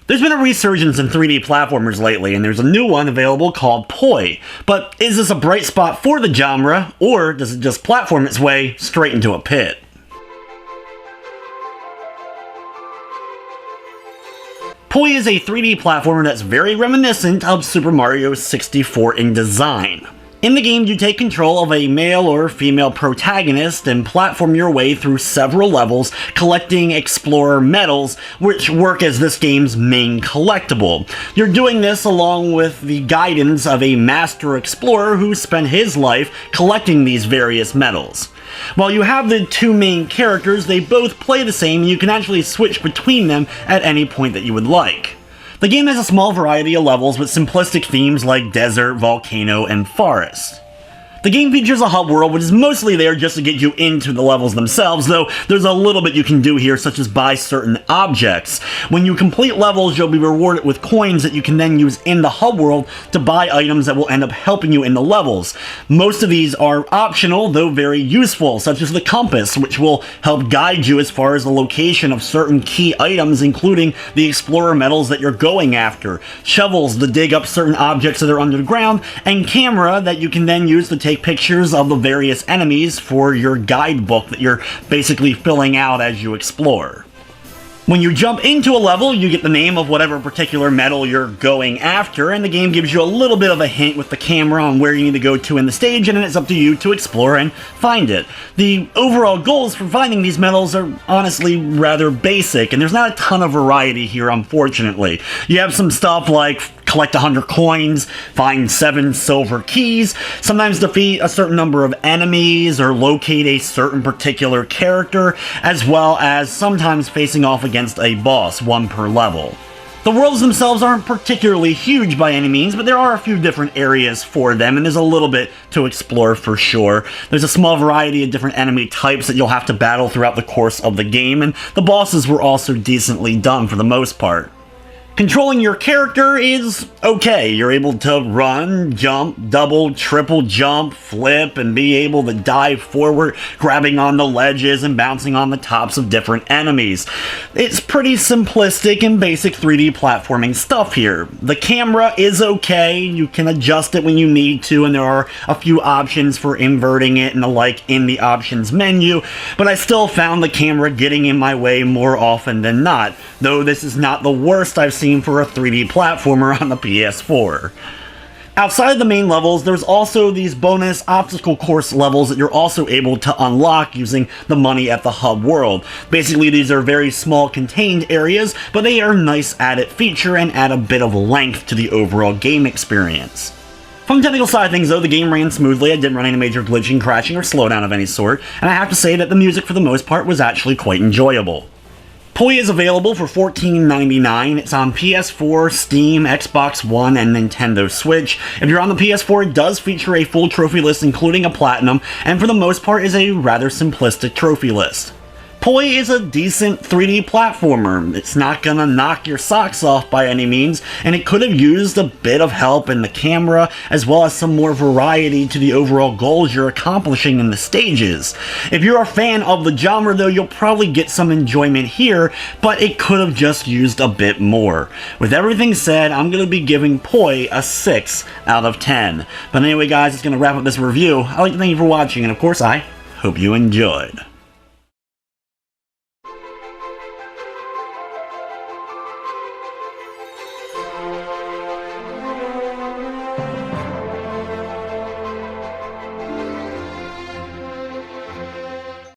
There's been a resurgence in 3D platformers lately, and there's a new one available called Poi. But is this a bright spot for the genre, or does it just platform its way straight into a pit? Poi is a 3D platformer that's very reminiscent of Super Mario 64 in design. In the game, you take control of a male or female protagonist and platform your way through several levels, collecting explorer medals, which work as this game's main collectible. You're doing this along with the guidance of a master explorer who spent his life collecting these various medals. While you have the two main characters, they both play the same, and you can actually switch between them at any point that you would like. The game has a small variety of levels with simplistic themes like desert, volcano, and forest. The game features a hub world, which is mostly there just to get you into the levels themselves, though there's a little bit you can do here, such as buy certain objects. When you complete levels, you'll be rewarded with coins that you can then use in the hub world to buy items that will end up helping you in the levels. Most of these are optional, though very useful, such as the compass, which will help guide you as far as the location of certain key items, including the explorer medals that you're going after, shovels to dig up certain objects that are underground, and camera that you can then use to take pictures of the various enemies for your guidebook that you're basically filling out as you explore. When you jump into a level, you get the name of whatever particular medal you're going after, and the game gives you a little bit of a hint with the camera on where you need to go to in the stage, and then it's up to you to explore and find it. The overall goals for finding these medals are honestly rather basic, and there's not a ton of variety here, unfortunately. You have some stuff like collect 100 coins, find 7 silver keys, sometimes defeat a certain number of enemies or locate a certain particular character, as well as sometimes facing off against a boss, one per level. The worlds themselves aren't particularly huge by any means, but there are a few different areas for them, and there's a little bit to explore for sure. There's a small variety of different enemy types that you'll have to battle throughout the course of the game, and the bosses were also decently done for the most part. Controlling your character is okay. You're able to run, jump, double, triple jump, flip, and be able to dive forward, grabbing on the ledges and bouncing on the tops of different enemies. It's pretty simplistic and basic 3D platforming stuff here. The camera is okay. You can adjust it when you need to, and there are a few options for inverting it and the like in the options menu, but I still found the camera getting in my way more often than not, though this is not the worst I've seen for a 3D platformer on the PS4. Outside the main levels, there's also these bonus obstacle course levels that you're also able to unlock using the money at the hub world. Basically, these are very small contained areas, but they are a nice added feature and add a bit of length to the overall game experience. From the technical side of things though, the game ran smoothly. I didn't run any major glitching, crashing, or slowdown of any sort, and I have to say that the music for the most part was actually quite enjoyable. Poi is available for $14.99. It's on PS4, Steam, Xbox One, and Nintendo Switch. If you're on the PS4, it does feature a full trophy list including a platinum, and for the most part is a rather simplistic trophy list. Poi is a decent 3D platformer. It's not gonna knock your socks off by any means, and it could have used a bit of help in the camera, as well as some more variety to the overall goals you're accomplishing in the stages. If you're a fan of the genre though, you'll probably get some enjoyment here, but it could have just used a bit more. With everything said, I'm gonna be giving Poi a 6 out of 10. But anyway guys, it's gonna wrap up this review. I'd like to thank you for watching, and of course I hope you enjoyed.